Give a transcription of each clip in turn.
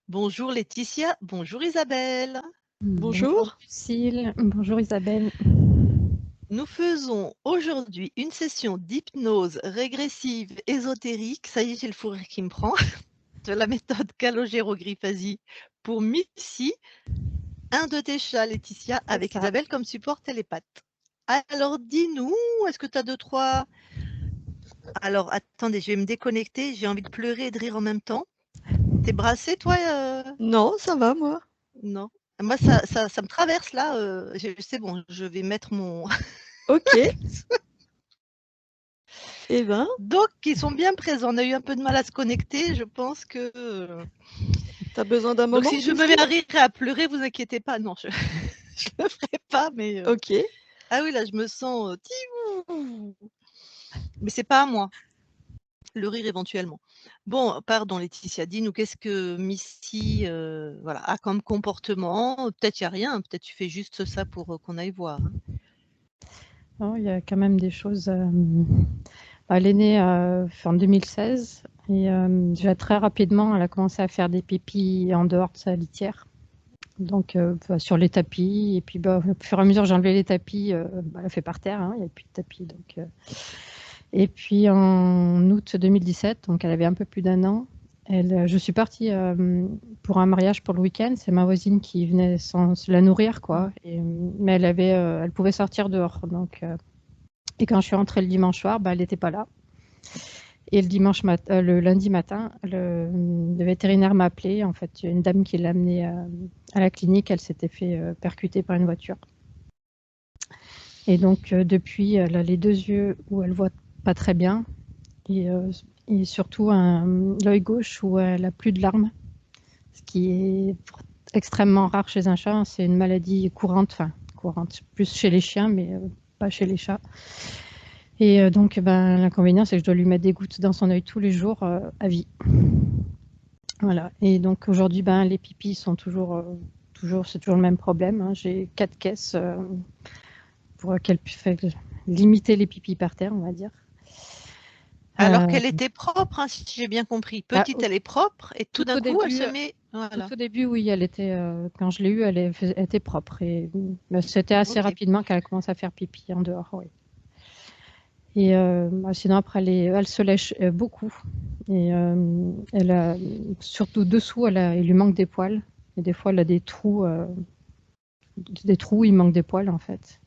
Bonjour Laetitia, bonjour Isabelle. Bonjour Bonjour. Lucille, bonjour Isabelle. Nous faisons aujourd'hui une session d'hypnose régressive ésotérique. Ça y est, j'ai le fou rire qui me prend. De la méthode Calogero-Griffasi pour Missy, un de tes chats, Laetitia, C'est avec ça. Isabelle comme support télépathe. Alors dis-nous, est-ce que tu as deux, trois... Alors attendez, je vais me déconnecter, j'ai envie de pleurer et de rire en même temps. T'es brassée toi Non, ça va, moi. Non. Moi, ça me traverse là. C'est bon, je vais mettre mon... Ok. Eh ben, Donc, ils sont bien présents. On a eu un peu de mal à se connecter. Je pense que. t'as besoin d'un Donc, moment, si je me Missy? mets à rire et à pleurer, vous inquiétez pas. Non, je ne le ferai pas. Mais Ok. ah oui, là, je me sens. Mais c'est pas à moi. Le rire éventuellement. Bon, pardon, Laetitia. Dis-nous, qu'est-ce que Missy voilà, a comme comportement? Peut-être il n'y a rien. Peut-être tu fais juste ça pour qu'on aille voir. Hein. Oh, il y a quand même des choses. Elle est née en 2016 et déjà très rapidement, elle a commencé à faire des pipis en dehors de sa litière. Donc sur les tapis. Et puis au fur et à mesure, j'ai enlevé les tapis. Elle a fait par terre, hein, il n'y avait plus de tapis. Donc, Et puis en août 2017, donc elle avait un peu plus d'1 an, je suis partie pour un mariage pour le week-end. C'est ma voisine qui venait sans la nourrir, quoi. Mais elle pouvait sortir dehors. Donc, et quand je suis rentrée le dimanche soir, elle n'était pas là. Et le lundi matin, le vétérinaire m'a appelé. En fait, il y a une dame qui l'a amenée à la clinique. Elle s'était fait percuter par une voiture. Et donc, depuis, elle a les 2 yeux où elle voit pas très bien. Et, et surtout l'œil gauche où elle a plus de larmes, ce qui est extrêmement rare chez un chat. C'est une maladie courante, enfin courante, plus chez les chiens, mais pas chez les chats. Et donc, l'inconvénient, c'est que je dois lui mettre des gouttes dans son œil tous les jours à vie. Voilà. Et donc aujourd'hui, les pipis sont c'est toujours le même problème. Hein. J'ai 4 caisses pour qu'elle puisse limiter les pipis par terre, on va dire. Alors qu'elle était propre, hein, si j'ai bien compris. Ah, Petite, elle est propre, et tout tout d'un au coup, elle se début, met. Voilà. oui, elle était, quand je l'ai eue, elle était propre. Et c'était assez Ok. rapidement qu'elle a commencé à faire pipi en dehors, oui. Et sinon, après, elle se lèche beaucoup. Et elle a, surtout dessous, il lui manque des poils. Et des fois, elle a des trous où il manque des poils, en fait.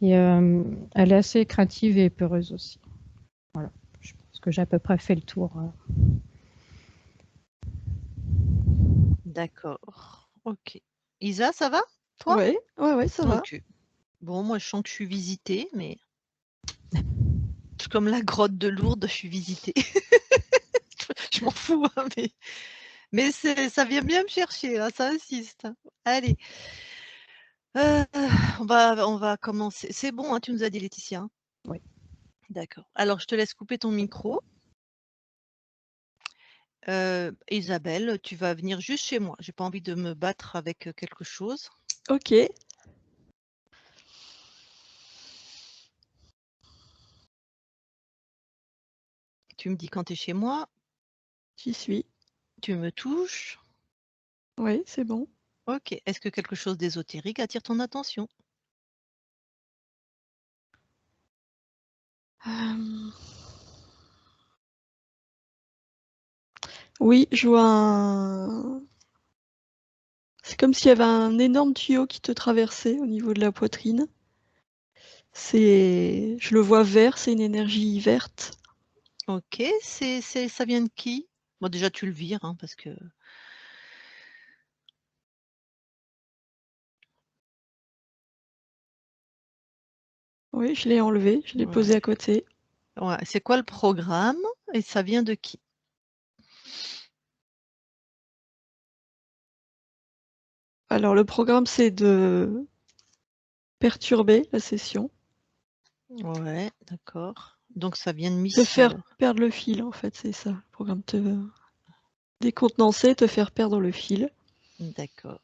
Et elle est assez craintive et peureuse aussi. Voilà. Je pense que j'ai à peu près fait le tour. D'accord. Ok. Isa, ça va, toi? Ouais, ouais, ça va. Ok. Bon, moi, je sens que je suis visitée, mais comme la grotte de Lourdes, je suis visitée. Je m'en fous, hein, mais ça vient bien me chercher, hein, ça insiste. Allez. On va commencer. C'est bon, hein, tu nous as dit, Laetitia. Hein? Oui. D'accord. Alors, je te laisse couper ton micro. Isabelle, tu vas venir juste chez moi. J'ai pas envie de me battre avec quelque chose. Ok. Tu me dis quand tu es chez moi. J'y suis. Tu me touches. Oui, c'est bon. Ok. Est-ce que quelque chose d'ésotérique attire ton attention? Euh, Oui, je vois un... C'est comme s'il y avait un énorme tuyau qui te traversait au niveau de la poitrine. Je le vois vert, c'est une énergie verte. Ok. Ça vient de qui? Bon, déjà, tu le vires, hein, parce que... Oui, je l'ai enlevé, je l'ai posé Ouais. à côté. Ouais. C'est quoi le programme et ça vient de qui? Alors, le programme, c'est de perturber la session, Ouais, d'accord. Donc ça vient de te Missy faire alors. perdre le fil, en fait, c'est ça. Le programme te décontenancer, te faire perdre le fil. D'accord.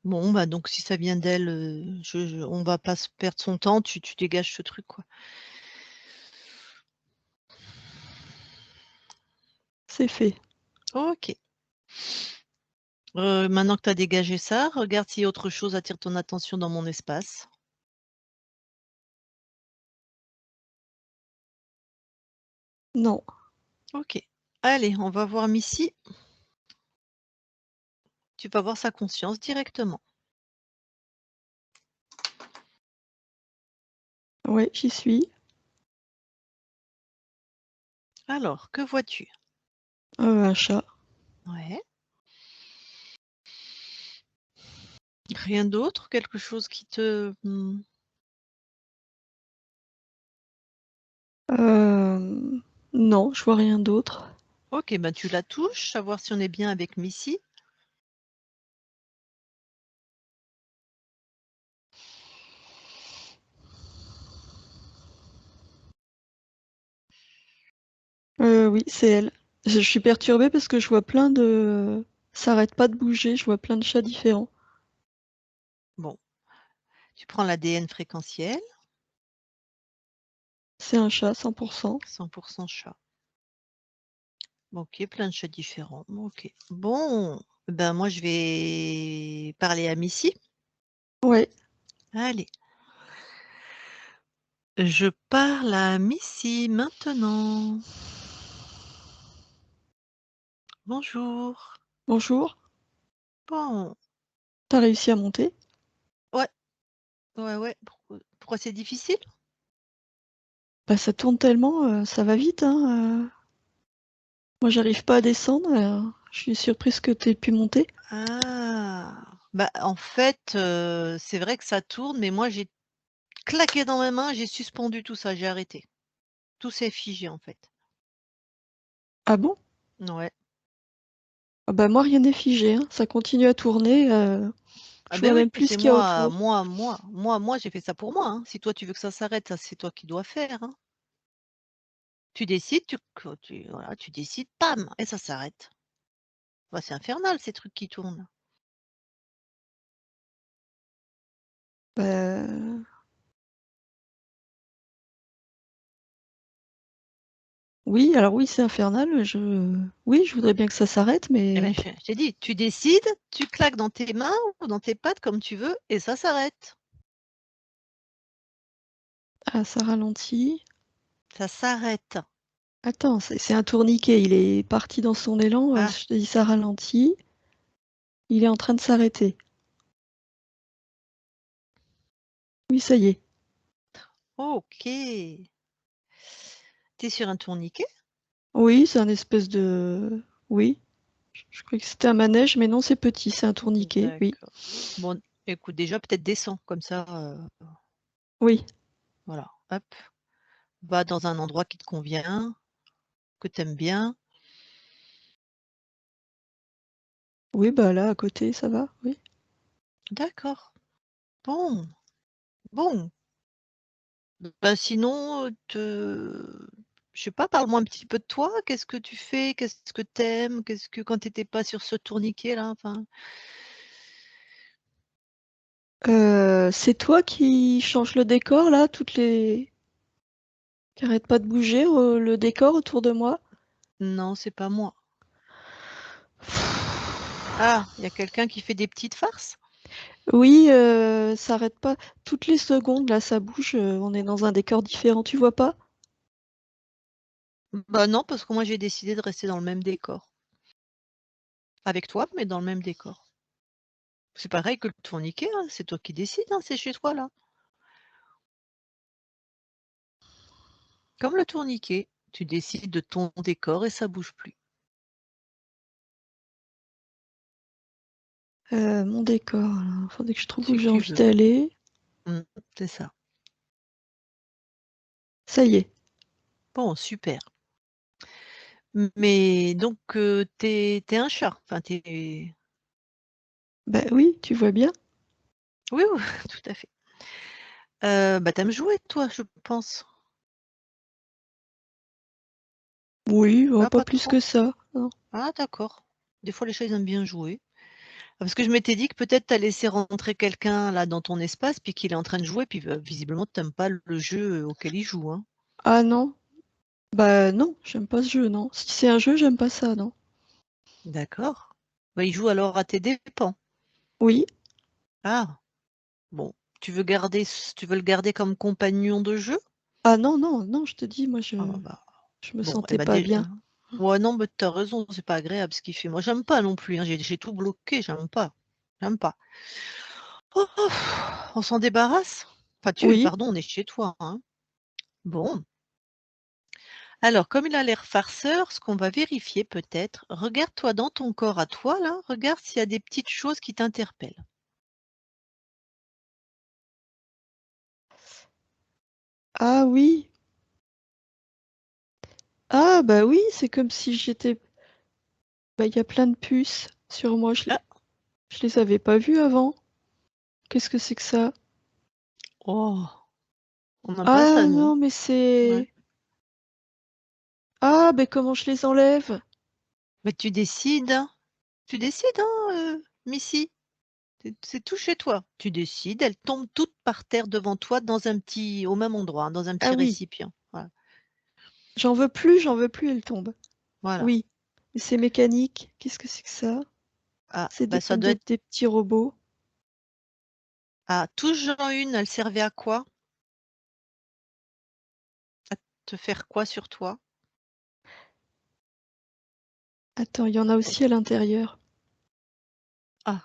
Bon, bah donc si ça vient d'elle, on va pas se perdre son temps, tu dégages ce truc, quoi. C'est fait. Ok. Maintenant que tu as dégagé ça, regarde si autre chose attire ton attention dans mon espace. Non. OK. Allez, on va voir Missy. Tu vas voir sa conscience directement. Ouais, j'y suis. Alors, que vois-tu? Un chat. Ouais. Rien d'autre? Quelque chose qui te... Non, je vois rien d'autre. OK, ben tu la touches, savoir si on est bien avec Missy. Oui, c'est elle. Je suis perturbée parce que je vois plein de... Ça arrête pas de bouger, je vois plein de chats différents. Bon. Tu prends l'ADN fréquentiel. C'est un chat, 100%. 100% chat. OK, plein de chats différents. OK. Bon, ben moi je vais parler à Missy. Ouais. Allez. Je parle à Missy maintenant. Bonjour. Bonjour. Bon. T'as réussi à monter? Ouais. Ouais. Pourquoi c'est difficile? Bah ça tourne tellement, ça va vite, hein. Moi j'arrive pas à descendre, je suis surprise que t'aies pu monter. Ah. Bah en fait, c'est vrai que ça tourne, mais moi j'ai claqué dans mes mains, j'ai suspendu tout ça, j'ai arrêté. Tout s'est figé en fait. Ah bon? Ouais. Ah bah moi rien n'est figé, hein. Ça continue à tourner, Ah je ben vois oui, même plus c'est ce qu'il y a moi autour. moi j'ai fait ça pour moi, hein. Si toi tu veux que ça s'arrête, ça c'est toi qui dois faire, hein. Tu décides, voilà, tu décides, pam! Et ça s'arrête. Bah, c'est infernal ces trucs qui tournent. Bah, oui, alors oui, c'est infernal, oui, je voudrais bien que ça s'arrête, Eh ben, mais je t'ai dit, tu décides, tu claques dans tes mains ou dans tes pattes comme tu veux et ça s'arrête. ah, ça ralentit. Ça s'arrête. Attends, c'est un tourniquet, il est parti dans son élan, Ah, je te dis ça ralentit, il est en train de s'arrêter. Oui, ça y est. OK. Tu es sur un tourniquet? Oui, c'est un espèce de... Oui, je croyais que c'était un manège, mais non, c'est petit, c'est un tourniquet, oui. D'accord. Bon, écoute, déjà peut-être descends comme ça, Oui, voilà, hop. Va dans un endroit qui te convient, que tu aimes bien. oui, bah là, à côté, ça va, oui. D'accord. Bon, bon. Bah, sinon, je sais pas, parle-moi un petit peu de toi. Qu'est-ce que tu fais? Qu'est-ce que tu aimes? Qu'est-ce que quand tu étais pas sur ce tourniquet-là, enfin? C'est toi qui changes le décor, là, qui arrête pas de bouger, le décor autour de moi? Non, c'est pas moi. Ah, il y a quelqu'un qui fait des petites farces? Oui, ça arrête pas. Toutes les secondes, là, ça bouge, on est dans un décor différent, tu vois pas? Bah, non, parce que moi j'ai décidé de rester dans le même décor. Avec toi, mais dans le même décor. C'est pareil que le tourniquet, hein, c'est toi qui décides, hein, c'est chez toi là. Comme le tourniquet, tu décides de ton décor et ça bouge plus. Mon décor, alors, faudrait que je trouve où Si j'ai tu envie veux. d'aller. C'est ça. Ça y est. Bon, super. Mais donc, tu un chat? Enfin, Bah oui, tu vois bien? oui, oui, tout à fait. Bah, tu jouer toi, je pense? Oui, oh, Ah, pas pas plus trop? que ça, non. Ah, d'accord. Des fois, les chats, ils aiment bien jouer. Ah, parce que je m'étais dit que peut-être tu as laissé rentrer quelqu'un là dans ton espace, puis qu'il est en train de jouer, puis, visiblement tu aimes pas le jeu, auquel il joue, hein? Ah non, bah non, j'aime pas ce jeu, non. Si c'est un jeu, j'aime pas ça, non. D'accord. Bah, il joue alors à tes dépens. Oui. Ah, bon. Tu veux le garder comme compagnon de jeu? Ah non, non, non, je te dis, moi, Ah bah, je me bon, eh sentais ben, pas bien. ouais, non, mais t'as raison, c'est pas agréable ce qu'il fait. Moi, j'aime pas non plus, hein, j'ai tout bloqué, j'aime pas. J'aime pas. Oh, on s'en débarrasse? Enfin, Oui. pardon, on est chez toi, hein. Bon. Alors, comme il a l'air farceur, ce qu'on va vérifier peut-être, regarde-toi dans ton corps à toi, là, regarde s'il y a des petites choses qui t'interpellent. Ah oui. Ah bah oui, c'est comme si j'étais... Bah, il y a plein de puces sur moi, Ah, je les avais pas vues avant. Qu'est-ce que c'est que ça? oh, on n'a pas Ah ça, nous. non, mais Ouais. c'est... Ah, bah comment je les enlève? Mais tu décides, hein. Tu décides, hein, Missy. C'est tout chez toi. Tu décides, elles tombent toutes par terre devant toi au même endroit, hein, dans un Ah petit oui, récipient. Voilà. j'en veux plus, elle tombe. Voilà. Oui, mais c'est mécanique. Qu'est-ce que c'est que ça? Ah, C'est bah ça comme doit être. des petits robots. Ah, touche-en une, elle servait à quoi? À te faire quoi sur toi? Attends, il y en a aussi à l'intérieur. Ah,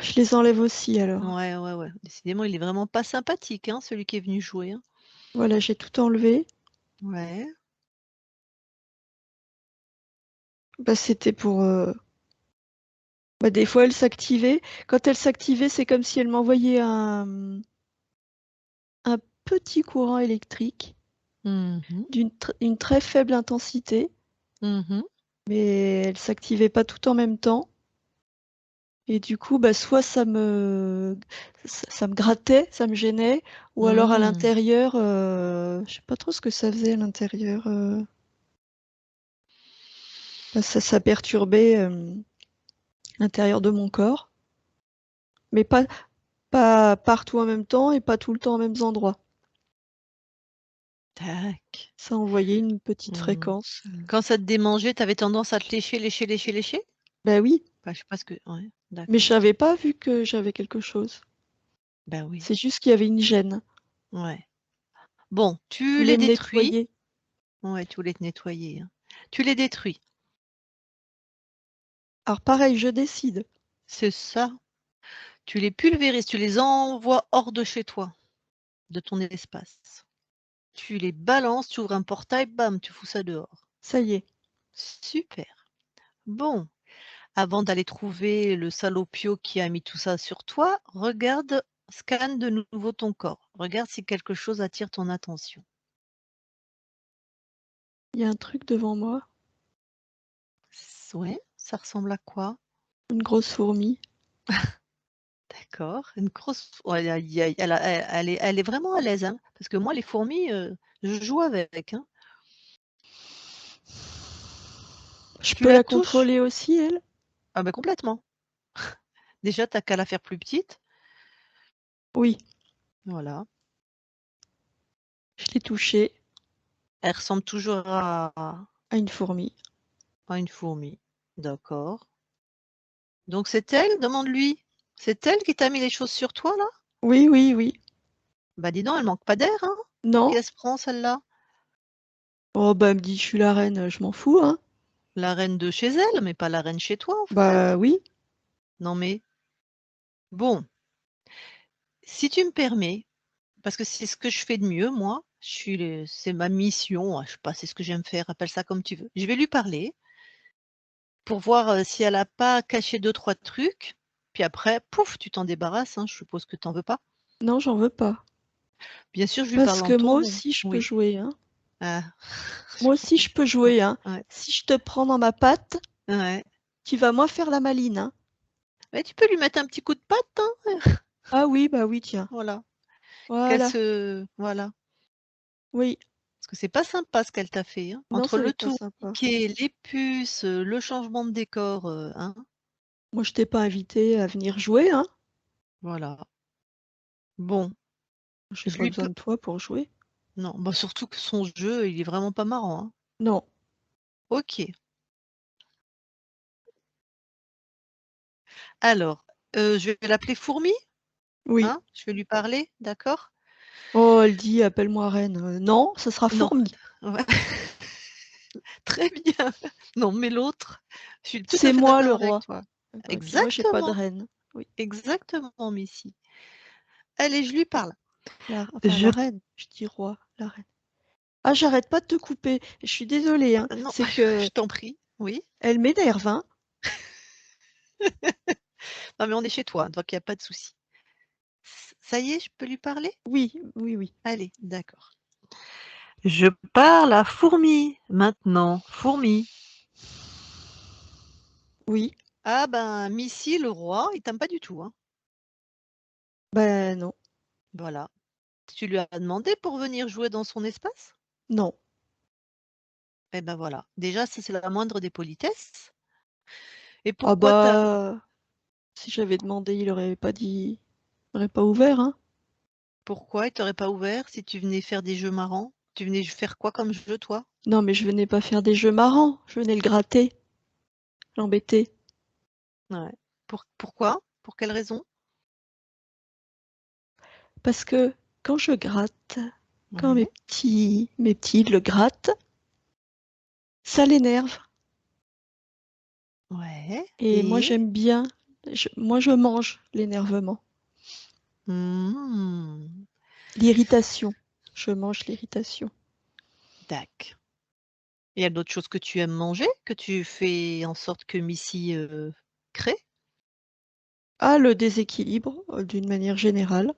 Je les enlève aussi alors. ouais, ouais, ouais. Décidément, il est vraiment pas sympathique, hein, celui qui est venu jouer, hein. Voilà, j'ai tout enlevé. Ouais. Bah, c'était pour... Bah, des fois, elle s'activait. Quand elle s'activait, c'est comme si elle m'envoyait un petit courant électrique Mhm, une très faible intensité, mhm, mais elle s'activait pas tout en même temps. Et du coup, bah, soit ça me grattait, ça me gênait, ou alors à mhm. l'intérieur, je sais pas trop ce que ça faisait à l'intérieur. Bah, ça perturbait l'intérieur de mon corps, mais pas partout en même temps et pas tout le temps aux mêmes endroits. Tac. Ça envoyait une petite Mhm. fréquence. Quand ça te démangeait, tu avais tendance à te lécher, lécher, lécher, lécher? Bah oui, Enfin, je sais pas ce que. Ouais, mais je d'accord. n'avais pas vu que j'avais quelque chose. Ben oui. C'est juste qu'il y avait une gêne. Ouais. Bon, Je tu voulais les me détruis. nettoyer. Ouais, tu voulais te nettoyer, hein. Tu les détruis. Alors pareil, je décide. C'est ça. Tu les pulvérises, tu les envoies hors de chez toi, de ton espace. Tu les balances, tu ouvres un portail, bam, tu fous ça dehors. Ça y est. Super. Bon, avant d'aller trouver le salopio qui a mis tout ça sur toi, regarde, scanne de nouveau ton corps. Regarde si quelque chose attire ton attention. Il y a un truc devant moi, Ouais, ça ressemble à quoi? une grosse fourmi. D'accord, une grosse ouais, elle est vraiment à l'aise, hein, parce que moi les fourmis, je joue avec, hein. Je Tu peux la la touches? contrôler aussi, elle? Ah bah complètement. Déjà, tu as qu'à la faire plus petite. Oui, Voilà. je l'ai touchée Elle ressemble toujours à une fourmi. à une fourmi. D'accord. Donc c'est elle? Demande-lui. C'est elle qui t'a mis les choses sur toi là? Oui, oui, oui. Bah dis donc, elle manque pas d'air, hein? Pour qui Non. elle se prend celle-là? Oh, bah, elle me dit, je suis la reine, je m'en fous, hein. La reine de chez elle, mais pas la reine chez toi en Bah fait. oui. Non mais bon, si tu me permets, parce que c'est ce que je fais de mieux moi, c'est ma mission, je sais pas, c'est ce que j'aime faire, appelle ça comme tu veux. Je vais lui parler pour voir, si elle a pas caché deux trois trucs, puis après, pouf, tu t'en débarrasses, hein, je suppose que tu en veux pas? Non, j'en veux pas. Bien sûr, je lui Parce parle en que ton moi nom. aussi, je peux Oui. jouer, hein. Ah. Moi aussi, je peux jouer, hein. Ouais. Si je te prends dans ma patte, Ouais. tu vas moins faire la maline, hein. Mais tu peux lui mettre un petit coup de patte, hein, Ah oui, bah oui, tiens. voilà. Voilà. Voilà. Oui. Parce que c'est pas sympa ce qu'elle t'a fait, hein. Non, Entre ça n'est le pas sympa. tourniquet, les puces, le changement de décor, hein, Moi, je t'ai pas invité à venir jouer, hein. voilà. Bon, J'ai je pas lui besoin peux de toi pour jouer. non, bah, surtout que son jeu, il est vraiment pas marrant, hein. Non. OK. Alors, je vais l'appeler Fourmi, Oui. hein? Je vais lui parler, d'accord? Oh, elle dit appelle-moi reine. Non, ça sera Non. fourmi. Ouais. Très bien. Non, mais l'autre, je suis tout à C'est fait moi le d'accord avec roi. toi. Et puis moi, j'ai pas de Exactement, reine. Oui. exactement, Missy. Allez, je lui parle. Enfin, Je la reine. Je dis roi, la reine. Ah, j'arrête pas de te couper. Je suis désolée, hein. non, C'est que je t'en prie. Oui. elle m'énerve, hein. Non, mais on est chez toi, donc il y a pas de souci. Ça y est, je peux lui parler? Oui, oui, oui. Allez, d'accord. Je parle à Fourmi maintenant. Fourmi. Oui. Ah ben, Missy, le roi, il t'aime pas du tout, hein. Ben non. Voilà. Tu lui as demandé pour venir jouer dans son espace? Non. Eh ben voilà. Déjà, ça c'est la moindre des politesses. Et Ah pourquoi t'as bah, si j'avais demandé, il aurait pas dit, il aurait pas ouvert, hein. pourquoi il t'aurait pas ouvert si tu venais faire des jeux marrants? Tu venais faire quoi comme jeu, toi? Non, mais je venais pas faire des jeux marrants. Je venais le gratter, l'embêter. Ouais. Pourquoi? Pour quelle raison? Parce que quand je gratte, quand Ouais. mes petits le grattent, ça l'énerve. Ouais. Et moi, Et? j'aime bien. Moi, je mange l'énervement. Mmh. L'irritation. Je mange l'irritation. Dac. Il y a d'autres choses que tu aimes manger, que tu fais en sorte que Missy, crée? Ah, le déséquilibre, d'une manière générale,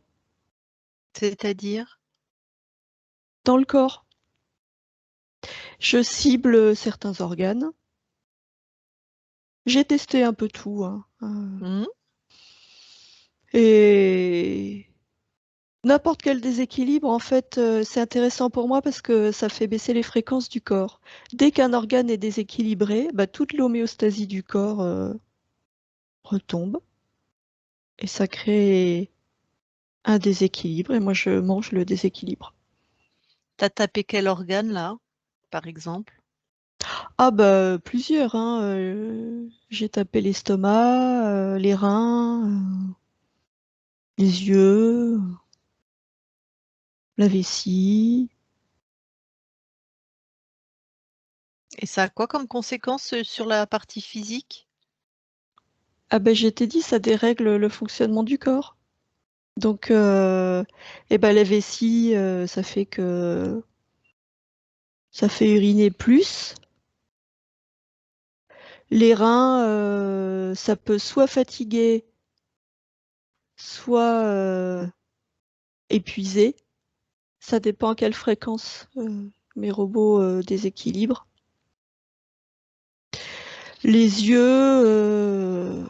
C'est-à-dire? dans le corps. Je cible certains organes. J'ai testé un peu tout, hein. Mmh. Et n'importe quel déséquilibre, en fait, c'est intéressant pour moi parce que ça fait baisser les fréquences du corps. Dès qu'un organe est déséquilibré, bah, toute l'homéostasie du corps retombe et ça crée un déséquilibre. Et moi, je mange le déséquilibre. Tu as tapé quel organe là, par exemple? Ah bah plusieurs, hein. J'ai tapé l'estomac, les reins, les yeux, la vessie. Et ça a quoi comme conséquence, sur la partie physique? Ah bah je t'ai dit, ça dérègle le fonctionnement du corps. Donc, et ben la vessie, ça fait uriner plus. Les reins, ça peut soit fatiguer, soit épuiser. Ça dépend à quelle fréquence mes robots déséquilibrent. Les yeux,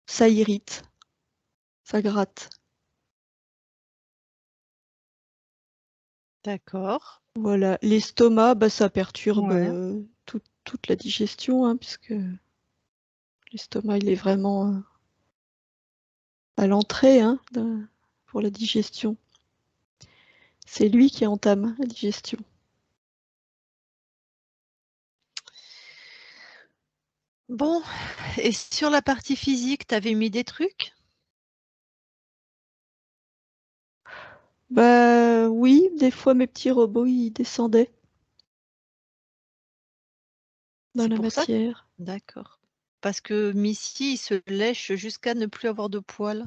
ça irrite, ça gratte. D'accord. Voilà. L'estomac, bah, ça perturbe Ouais. toute la digestion, hein, puisque l'estomac, il est vraiment à l'entrée, hein, pour la digestion. C'est lui qui entame la digestion. Bon, et sur la partie physique, tu avais mis des trucs? Bah oui, des fois mes petits robots, ils descendaient dans C'est la pour ça? matière. D'accord. Parce que Missy, il se lèche jusqu'à ne plus avoir de poils.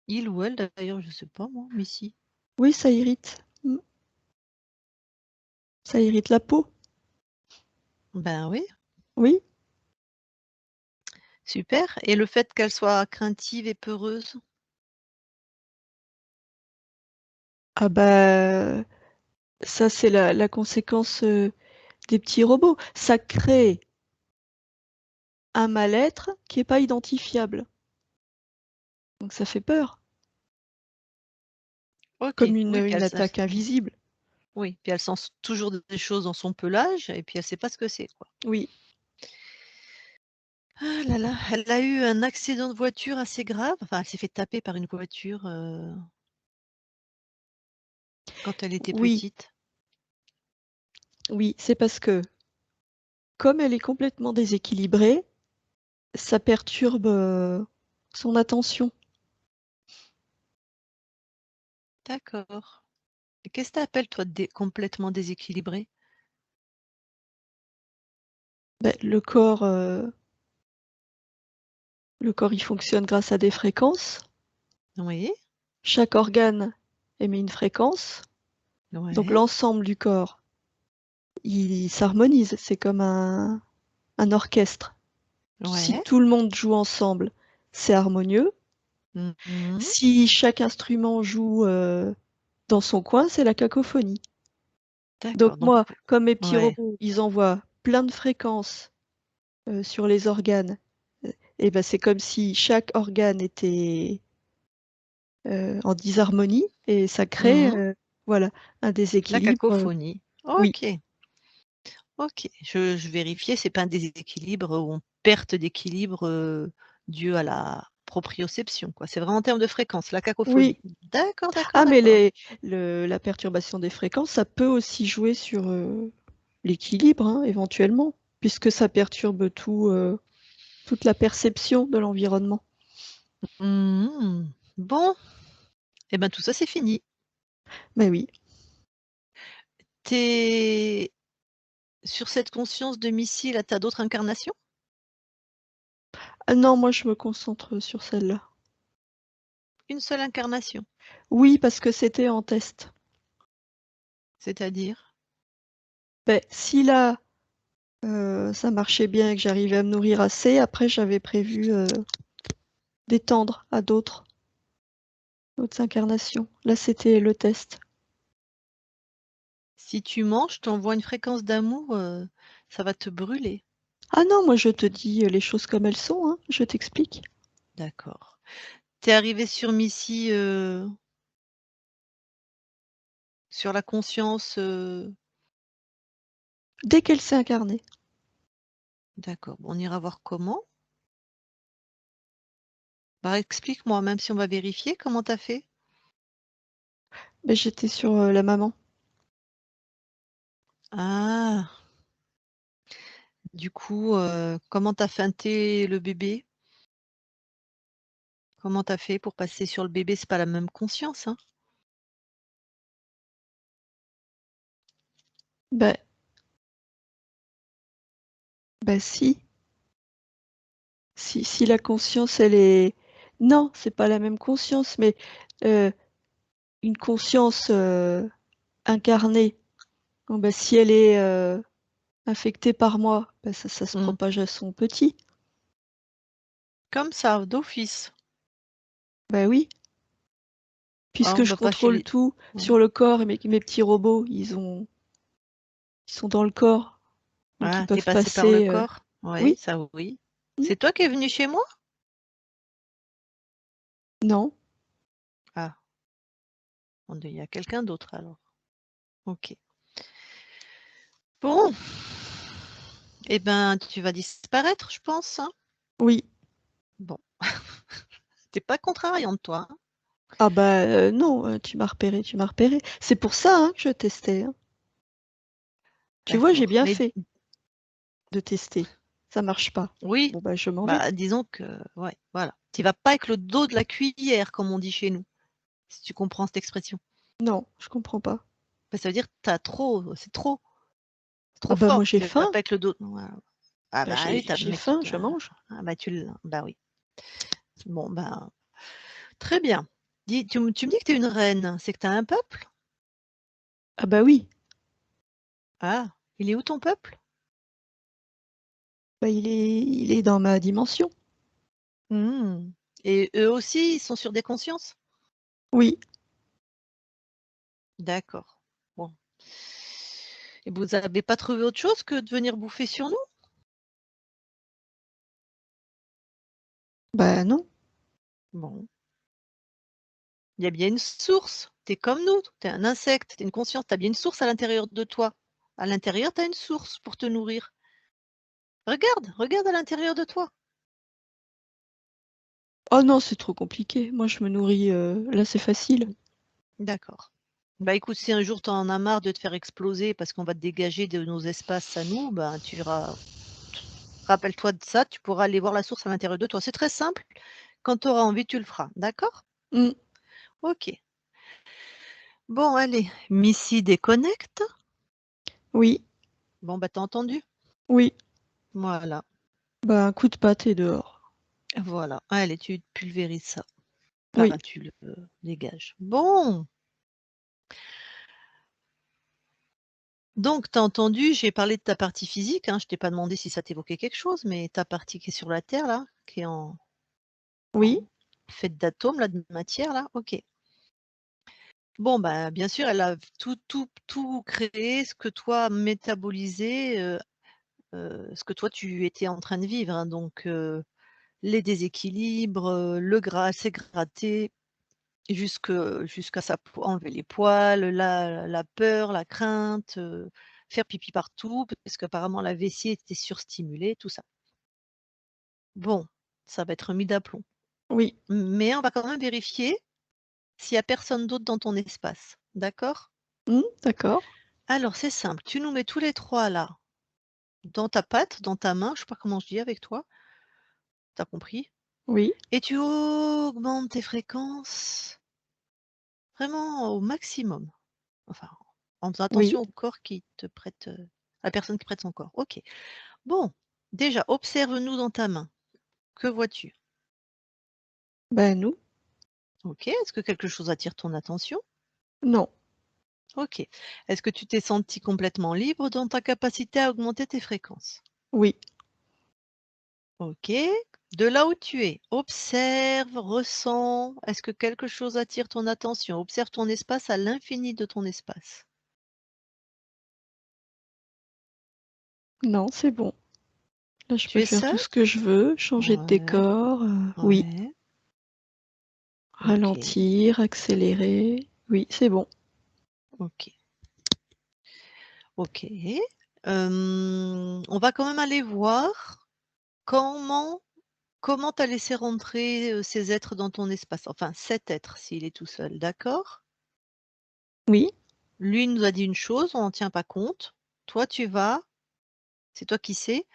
Il ou elle d'ailleurs, je sais pas moi, Missy. Oui, ça irrite. Ça irrite la peau. Ben oui, Oui. super. Et le fait qu'elle soit craintive et peureuse? Ah bah ça c'est la conséquence des petits robots. Ça crée un mal-être qui est pas identifiable. Donc ça fait peur, OK. comme Oui, puis une elle attaque invisible. oui, puis elle sent toujours des choses dans son pelage et puis elle sait pas ce que c'est, quoi. Oui. Ah là là, elle a eu un accident de voiture assez grave, enfin elle s'est fait taper par une voiture, quand elle était Oui, petite. oui, c'est parce que comme elle est complètement déséquilibrée, ça perturbe son attention. D'accord. Et qu'est-ce que tu appelles, toi, complètement déséquilibré? Ben, le corps, il fonctionne grâce à des fréquences. Oui, Chaque organe émet une fréquence. Donc ouais, l'ensemble du corps, il s'harmonise. C'est comme un orchestre. Si ouais. tout le monde joue ensemble, c'est harmonieux. Mhm. Si chaque instrument joue dans son coin, c'est la cacophonie. Donc D'accord, donc moi, comme mes petits ouais. robots, ils envoient plein de fréquences sur les organes, et ben c'est comme si chaque organe était en disharmonie et ça crée Mhm. voilà, un La déséquilibre. cacophonie. Oui, OK, OK. Je vérifiais, c'est pas un déséquilibre ou une perte d'équilibre, due à la proprioception, quoi. C'est vraiment en termes de fréquence, la cacophonie. oui. D'accord, d'accord, Ah mais d'accord. la perturbation des fréquences, ça peut aussi jouer sur l'équilibre, hein, éventuellement, puisque ça perturbe toute la perception de l'environnement. Mmh. Bon, et ben, tout ça, c'est fini. Mais oui. Tu sur cette conscience de missile, là, tu as d'autres incarnations? Ah non, moi je me concentre sur celle-là. Une seule incarnation? Oui, parce que c'était en test. C'est-à-dire? Ben, si là, ça marchait bien et que j'arrivais à me nourrir assez, après j'avais prévu d'étendre à d'autres incarnations. Là, c'était le test. Si tu manges, je t'envoie une fréquence d'amour, ça va te brûler. Ah non, moi je te dis les choses comme elles sont, hein, je t'explique. D'accord. Tu es arrivé sur Missy, sur la conscience, Dès qu'elle s'est incarnée. d'accord, on ira voir comment. Bah, explique-moi, même si on va vérifier, comment tu as fait? Ben, j'étais sur la maman. Ah! Du coup, comment tu as feinté le bébé? Comment tu as fait pour passer sur le bébé? C'est pas la même conscience, hein? Ben, ben si. Si la conscience, elle est... Non, c'est pas la même conscience, mais euh, une conscience incarnée, bon, ben, si elle est infectée par moi, ben, ça se Mmh. propage à son petit. Comme ça, d'office. Ben oui, Ah, on puisque je va pas contrôle filer. tout Mmh. sur le corps et mes petits robots, ils sont dans le corps, donc ils Ah, tu es peuvent passé par le passer. corps? Oui, Oui, ça oui. mm, C'est toi qui es venu chez moi? non. Ah, bon, il y a quelqu'un d'autre alors. OK. Bon, eh ben, tu vas disparaître, je pense, hein? Oui. Bon, tu pas contrariante, toi, hein? Ah bah non, tu m'as repéré, tu m'as repéré. C'est pour ça hein, que je testais, hein. Tu vois, j'ai D'accord. bien Mais fait de tester. Ça marche pas. oui, Bon bah je m'en vais. bah, disons que ouais, voilà. Tu vas pas avec le dos de la cuillère, comme on dit chez nous, si tu comprends cette expression. Non, je comprends pas. Bah, ça veut dire que tu trop, c'est Ah trop bah moi fort. j'ai Tu vas faim. pas avec le dos voilà. Ah Bah bah oui, tu j'ai mais tu faim, tu je mange. ah bah bah oui. Bon, ben, très bien. Dis, tu me dis que tu es une reine, c'est que tu as un peuple? Ah bah oui. Ah, il est où ton peuple? Bah il est dans ma dimension. Mmh. Et eux aussi, ils sont sur des consciences? Oui. D'accord. Bon. Et vous avez pas trouvé autre chose que de venir bouffer sur nous? Bah non. Bon. Il y a bien une source. Tu es comme nous, tu es un insecte, tu es une conscience, tu as bien une source à l'intérieur de toi. À l'intérieur, tu as une source pour te nourrir. Regarde, regarde à l'intérieur de toi. Oh non, c'est trop compliqué. Moi je me nourris. Là c'est facile. D'accord. Bah écoute, si un jour tu en as marre de te faire exploser parce qu'on va te dégager de nos espaces à nous, ben tu iras. Rappelle-toi de ça, tu pourras aller voir la source à l'intérieur de toi. C'est très simple. Quand tu auras envie, tu le feras. D'accord? Mm. Ok. Bon, allez. Missy déconnecte. Oui, Bon, bah, t'as entendu? oui. Voilà. Bah, un coup de patte et dehors. Voilà. Allez, tu pulvérises ça. Oui. Enfin, tu le dégages. Bon. Donc, tu as entendu, j'ai parlé de ta partie physique. Hein, je t'ai pas demandé si ça t'évoquait quelque chose, mais ta partie qui est sur la Terre, là, qui est en Oui, faite d'atomes, là, de matière, là. Ok. Bon, bah, bien sûr, elle a tout créé, ce que toi métabolisé, ce que toi tu étais en train de vivre. Hein, donc, les déséquilibres, le gras assez gratté, jusqu'à enlever les poils, la peur, la crainte, faire pipi partout, parce qu'apparemment la vessie était surstimulée, tout ça. Bon, ça va être mis d'aplomb. oui. Mais on va quand même vérifier s'il y a personne d'autre dans ton espace. D'accord? D'accord. Alors c'est simple, tu nous mets tous les 3 là, dans ta patte, dans ta main, je sais pas comment je dis avec toi, tu as compris? Oui, Et tu augmentes tes fréquences vraiment au maximum. Enfin, en faisant oui. attention au corps qui te prête, à la personne qui prête son corps. OK. Bon, déjà, observe-nous dans ta main. Que vois-tu? Bah, nous? OK. Est-ce que quelque chose attire ton attention? Non. OK. Est-ce que tu t'es senti complètement libre dans ta capacité à augmenter tes fréquences? Oui. OK. De là où tu es, observe, ressens. Est-ce que quelque chose attire ton attention? Observe ton espace à l'infini de ton espace. Non, c'est bon. Là, je Tu peux es faire seul? tout ce que je veux, changer de Ouais, décor. Oui. ouais. OK, Ralentir, accélérer. Oui, c'est bon. OK, OK. On va quand même aller voir comment tu as laissé rentrer, ces êtres dans ton espace. Enfin, cet être s'il est tout seul, d'accord? Oui. Lui il nous a dit une chose, on n'en tient pas compte. Toi, tu vas, c'est toi qui sais,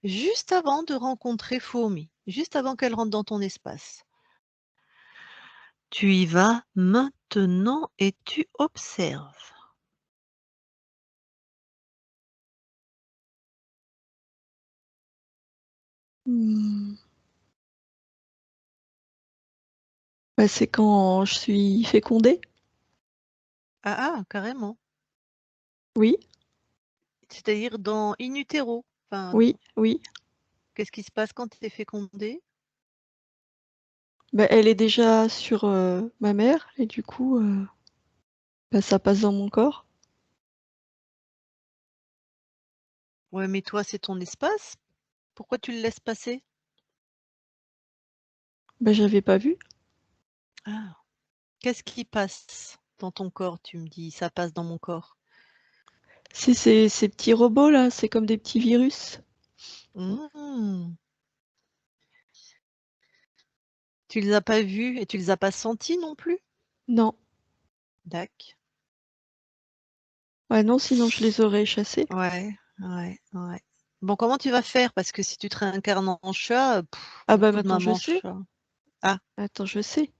juste avant de rencontrer Fourmi, juste avant qu'elle rentre dans ton espace. Tu y vas maintenant et tu observes. Hmm. Bah, c'est quand je suis fécondée. Ah, ah, carrément. Oui, C'est-à-dire dans in utero. Enfin, oui, oui. qu'est-ce qui se passe quand tu es fécondé? Bah, elle est déjà sur ma mère et du coup, bah, ça passe dans mon corps. Ouais, mais toi, c'est ton espace. Pourquoi tu le laisses passer? Bah, j'avais pas vu. Ah. Qu'est-ce qui passe dans ton corps? Tu me dis, ça passe dans mon corps. C'est ces petits robots là, c'est comme des petits virus. Mmh. Tu les as pas vus et tu les as pas sentis non plus? Non. Dac. Ouais, non, sinon je les aurais chassés. Ouais, ouais, ouais. Bon, comment tu vas faire? Parce que si tu te réincarnes en chat, Ah bah beaucoup de maintenant je mamans sais. chats. Ah, Attends, je sais.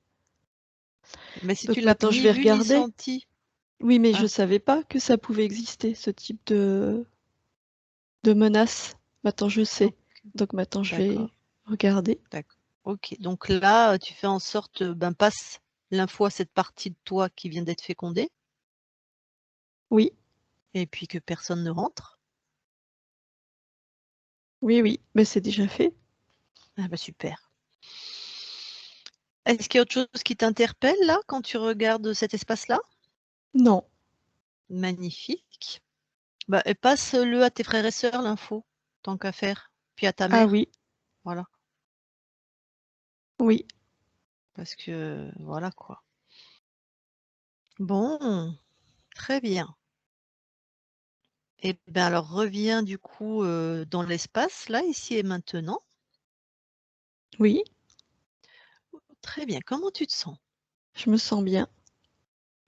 mais si Donc tu l'as maintenant je ni vais vu ni regarder. senti. Oui, mais je Ah, savais pas que ça pouvait exister, ce type de menace. Maintenant je sais. OK, Donc maintenant je d'accord, vais regarder. d'accord. OK, donc là, tu fais en sorte, ben, passe l'info à cette partie de toi qui vient d'être fécondée Oui, et puis que personne ne rentre. oui, oui. Mais c'est déjà fait. Ah bah, super. Est-ce qu'il y a autre chose qui t'interpelle là, quand tu regardes cet espace-là? Non. Magnifique. Bah, et passe-le à tes frères et sœurs l'info, tant qu'à faire, puis à ta Ah mère, oui, voilà. oui. Parce que voilà quoi. Bon, très bien. Et ben alors reviens du coup, dans l'espace là, ici et maintenant. Oui, Très bien, comment tu te sens? je me sens bien.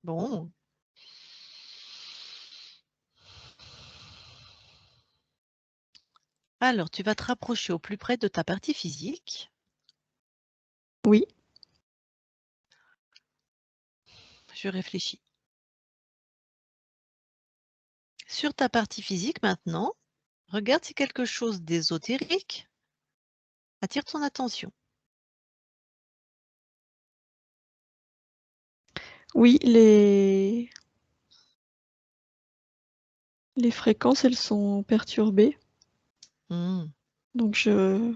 Bon, Alors, tu vas te rapprocher au plus près de ta partie physique. Oui. Je réfléchis. Sur ta partie physique maintenant, regarde si quelque chose d'ésotérique attire ton attention. Oui, les fréquences, elles sont perturbées. Mmh. Donc je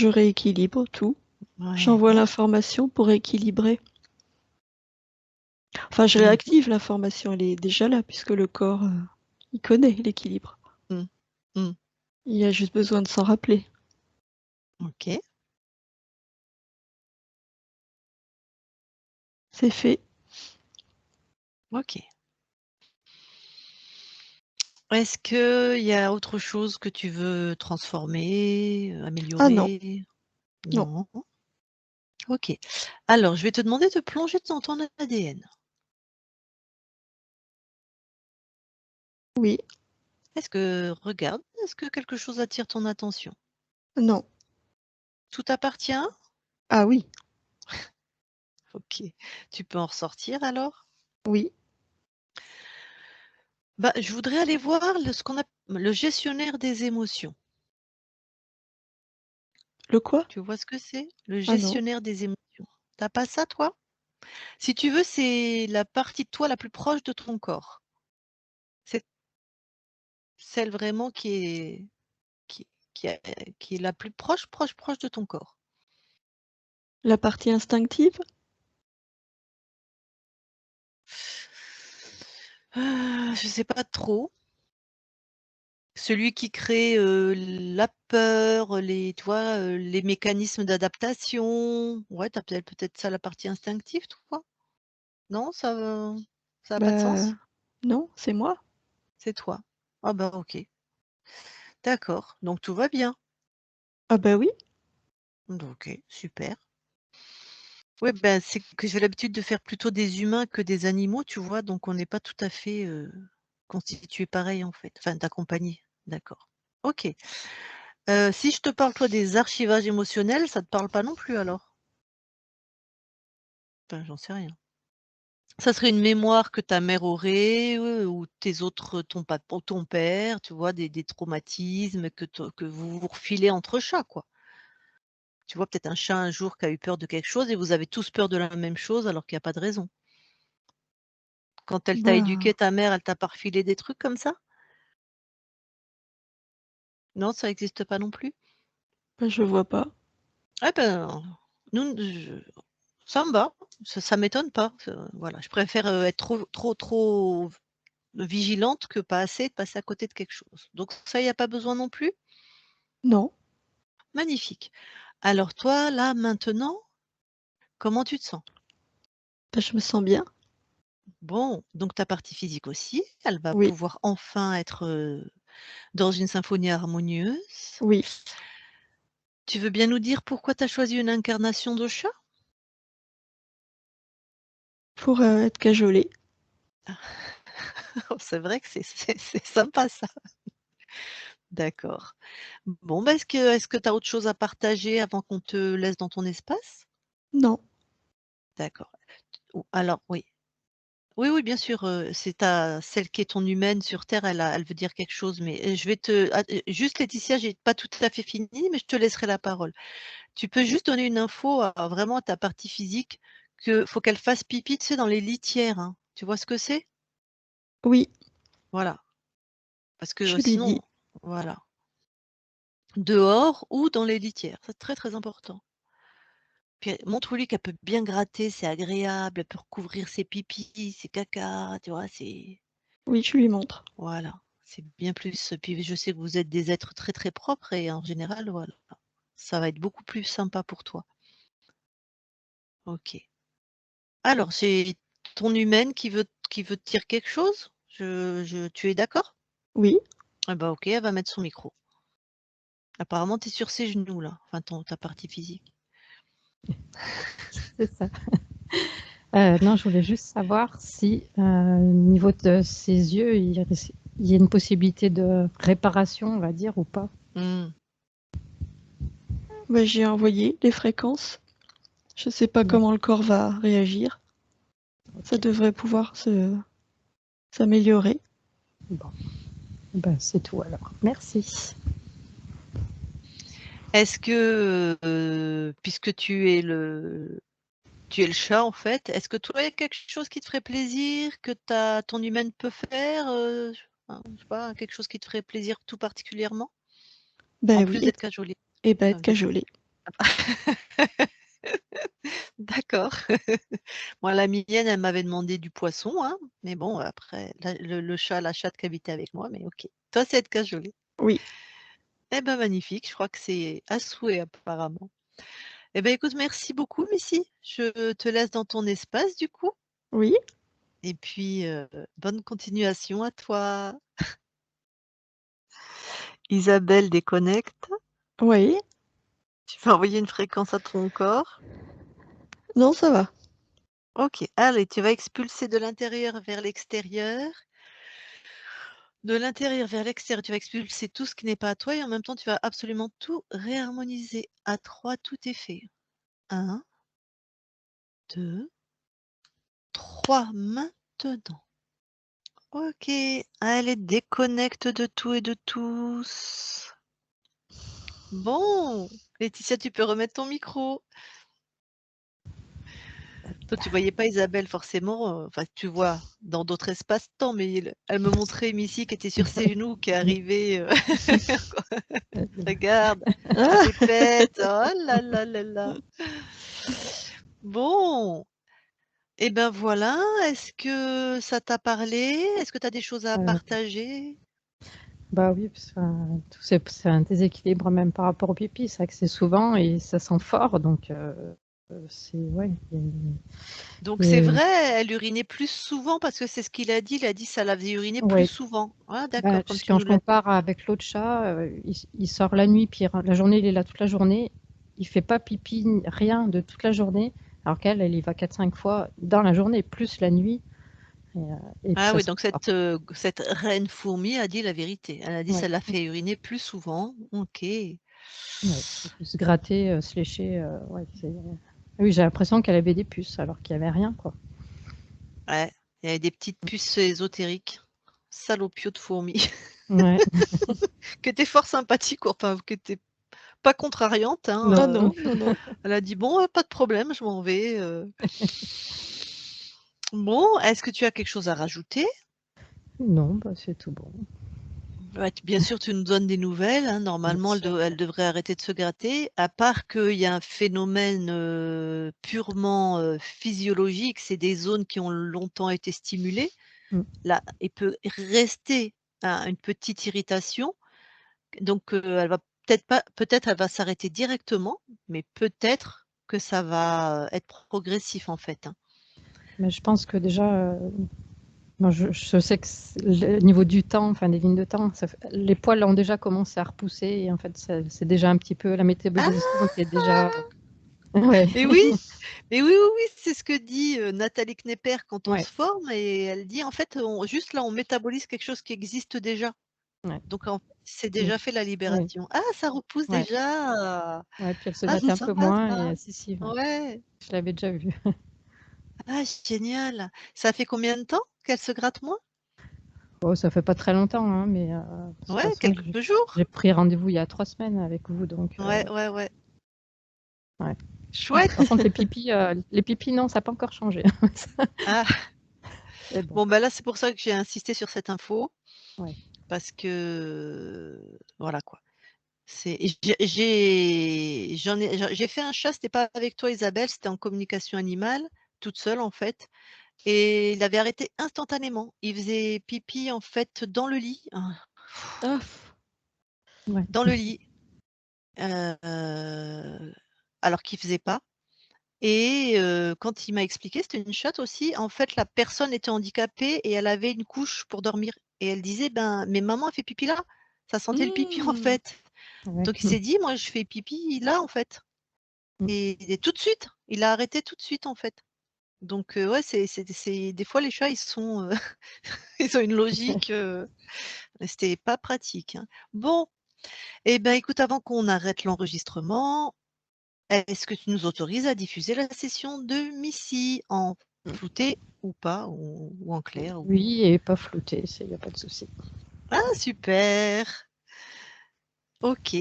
rééquilibre tout. Ouais. J'envoie l'information pour équilibrer. Enfin, je Mmh. réactive l'information, elle est déjà là puisque le corps, il connaît l'équilibre. Mmh. Mmh. Il y a juste besoin de s'en rappeler. OK. C'est fait. OK. Est-ce qu'il y a autre chose que tu veux transformer, Ah non, améliorer? non. Non? OK. Alors, je vais te demander de plonger dans ton ADN. Oui, Regarde, est-ce que quelque chose attire ton attention? non. Tout t'appartient? Ah oui, OK. Tu peux en ressortir alors? oui. Bah, je voudrais aller voir ce qu'on a le gestionnaire des émotions. Le quoi? Tu vois ce que c'est? Le Ah non. gestionnaire des émotions. T'as pas ça, toi? Si tu veux, c'est la partie de toi la plus proche de ton corps. C'est celle vraiment qui qui est qui est la plus proche de ton corps. La partie instinctive? Je sais pas trop. Celui qui crée, la peur, tu vois, les mécanismes d'adaptation. Ouais, tu as peut-être ça, la partie instinctive, toi? Non, ça a pas de Bah sens? non, c'est moi. C'est toi. Ah bah, OK. D'accord, donc tout va bien. Ah bah oui. OK, super. Ouais, ben, c'est que j'ai l'habitude de faire plutôt des humains que des animaux, tu vois? Donc on n'est pas tout à fait, constitués pareil, en fait. Enfin, d'accompagner. D'accord. OK. Si je te parle, toi, des archivages émotionnels, ça te parle pas non plus alors? Enfin, j'en sais rien. Ça serait une mémoire que ta mère aurait, ou tes autres ton papa ou ton père, tu vois? Des traumatismes que vous vous refilez entre chats, quoi. Tu vois? Peut-être un chat un jour qui a eu peur de quelque chose et vous avez tous peur de la même chose alors qu'il y a pas de raison. Quand elle t'a éduqué, Bah, ta mère, elle t'a pas refilé des trucs comme ça? Non, ça existe pas non plus? je vois pas. Ah ben, nous ça me va, ça m'étonne pas, voilà, je préfère, être trop vigilante que pas assez, passer à côté de quelque chose. Donc ça, il y a pas besoin non plus? Non. Magnifique. Alors toi, là, maintenant, comment tu te sens? Bah, je me sens bien. Bon, donc ta partie physique aussi, elle va Oui, pouvoir enfin être, dans une symphonie harmonieuse. oui. Tu veux bien nous dire pourquoi tu as choisi une incarnation de chat? Pour, être cajolée. Oh, c'est vrai que c'est sympa ça. D'accord. Bon, bah, est-ce que tu as autre chose à partager avant qu'on te laisse dans ton espace? Non. D'accord. Ou alors oui. Oui, oui, bien sûr, c'est ta celle qui est ton humaine sur terre, elle veut dire quelque chose, mais, je vais te juste Laetitia, j'ai pas tout à fait fini, mais je te laisserai la parole. Tu peux juste donner une info vraiment à ta partie physique, que faut qu'elle fasse pipi, tu sais, dans les litières, hein. Tu vois ce que c'est? Oui, Voilà, parce que je lui dis. sinon voilà. Dehors ou dans les litières, c'est très, très important. Puis montre-lui qu'elle peut bien gratter, c'est agréable, elle peut recouvrir ses pipis, ses cacas, tu vois? Oui, je lui montre. Voilà, c'est bien plus puis je sais que vous êtes des êtres très, très propres et en général, voilà, ça va être beaucoup plus sympa pour toi. OK. Alors, c'est ton humaine qui veut te dire quelque chose? Tu es d'accord? Oui. Ah bah, OK, elle va mettre son micro. Apparemment, tu es sur ses genoux là, enfin ta partie physique. C'est ça. Non, je voulais juste savoir si, au niveau de ses yeux, y a une possibilité de réparation, on va dire, ou pas? Mmh. Bah, j'ai envoyé les fréquences. Je sais pas Ouais. comment le corps va réagir. Ça Ok. devrait pouvoir s'améliorer. Bon, ben, c'est tout alors. Merci. Est-ce que, puisque tu es le chat en fait, est-ce que toi, il y a quelque chose qui te ferait plaisir, que ton humaine peut faire, je sais pas, quelque chose qui te ferait plaisir tout particulièrement? En Ben plus oui, d'être cajolée? et ben être D'être cajolée. D'accord. Moi, la mienne, elle m'avait demandé du poisson, hein, mais bon, après, le chat, la chatte qui habitait avec moi, mais OK. Toi, c'est être cajolée. Oui, Eh ben, magnifique, je crois que c'est à souhait apparemment. Eh ben, écoute, merci beaucoup, Missy. Je te laisse dans ton espace du coup, oui, et puis, bonne continuation à toi. Isabelle déconnecte. oui. Tu vas envoyer une fréquence à ton corps. Non, ça va. OK, allez, tu vas expulser de l'intérieur vers l'extérieur. De l'intérieur vers l'extérieur, tu vas expulser tout ce qui n'est pas à toi et en même temps, tu vas absolument tout réharmoniser. À 3, tout est fait. 1, 2, 3, maintenant. OK, allez, déconnecte de tout et de tous. Bon, Laetitia, tu peux remettre ton micro. Toi, tu voyais pas Isabelle forcément, enfin, tu vois dans d'autres espaces-temps, mais elle me montrait Missy qui était sur ses genoux, qui est arrivée, regarde, la Ah, pépette, oh là là là là. Bon, et ben voilà, est-ce que ça t'a parlé? Est-ce que tu as des choses à Euh, partager? Bah oui, parce que c'est un déséquilibre même par rapport au pipi. C'est vrai que c'est souvent et ça sent fort, donc c'est ouais. Donc c'est Et- vrai, elle urinait plus souvent parce que c'est ce qu'il a dit ça la faisait uriner plus ouais. souvent. Ah Bah, d'accord, comme tu quand nous je l'as dit. compare avec l'autre chat, il sort la nuit, puis la journée, il est là toute la journée. Il fait pas pipi, rien de toute la journée, alors qu'elle, elle y va 4-5 fois dans la journée, plus la nuit. Et, et puis Ah ça oui, sent donc fort. cette reine fourmi a dit la vérité. Elle a dit Ouais. ça l'a fait uriner plus souvent. OK. Ouais. Se gratter, se lécher, ouais, oui, j'ai l'impression qu'elle avait des puces alors qu'il y avait rien, quoi. Ouais, il y avait des petites puces ésotériques. Salopio de fourmis. Ouais. Qui était fort sympathique, enfin qui était pas contrariante, hein, ah Non. non, non, non. elle a dit: «Bon, pas de problème, je m'en vais, Bon, est-ce que tu as quelque chose à rajouter? Non, bah, c'est tout bon. Ouais, bien sûr, tu nous donnes des nouvelles, hein, Bien normalement sûr. elle devrait arrêter de se gratter, à part qu'il y a un phénomène, purement, physiologique, c'est des zones qui ont longtemps été stimulées. Mmh. Là, il peut rester une petite irritation. Donc, elle va peut-être elle va s'arrêter directement, mais peut-être que ça va, être progressif en fait, hein. Mais je pense que déjà, moi je sais que le niveau du temps, enfin des lignes de temps, les poils ont déjà commencé à repousser et en fait, c'est déjà un petit peu la métabolisation qui est déjà Ah! ouais, Mais oui, mais oui, oui, oui, c'est ce que dit, Nathalie Knepper quand on ouais, se forme et elle dit: «En fait, on juste là, on métabolise quelque chose qui existe déjà». ouais, Donc en fait, c'est mmh, déjà fait la ouais, libération. «Ah, ça repousse ouais, déjà! ouais, puis elle se Ah, grattait c'est un peu sympa moins ça! et si, si, ouais, Ouais! je l'avais déjà vu. Ah génial! Ça fait combien de temps qu'elle se gratte moins?» Bon, ça fait pas très longtemps, hein, mais de toute «Ouais, façon, quelques jours?» j'ai pris rendez-vous il y a 3 semaines avec vous, donc Ouais, ouais, ouais. ouais. Chouette! Par contre, les pipis, non, ça n'a pas encore changé. Ah, Mais bon, bon, bah, là, c'est pour ça que j'ai insisté sur cette info ouais. parce que voilà quoi. C'est et j'ai fait un chat, c'était pas avec toi Isabelle, c'était en communication animale, toute seule en fait et il avait arrêté instantanément. Il faisait pipi en fait dans le lit, Ah, Ouais. dans le lit, heu, alors qu'il faisait pas et quand il m'a expliqué, c'était une chatte aussi, en fait la personne était handicapée et elle avait une couche pour dormir et elle disait: «Ben, mais maman a fait pipi là». Ça sentait le pipi en mmh. fait. Ouais. Donc il s'est dit: «Moi je fais pipi là en fait». Mmh. Et tout de suite, il a arrêté tout de suite, en fait. Donc ouais, c'est des fois les chats, ils sont, ils ont une logique, c'était pas pratique, hein. Bon, et ben, écoute, avant qu'on arrête l'enregistrement, est-ce que tu nous autorises à diffuser la session de Missy en flouté ou pas, ou en clair ou... Oui, et pas flouté, il n'y a pas de souci. Ah super! OK.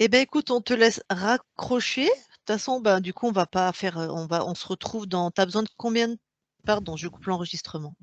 Eh ben, écoute, on te laisse raccrocher. De toute façon, ben, du coup, on va pas faire, on se retrouve dans... Tu as besoin de combien de... Pardon, je coupe l'enregistrement.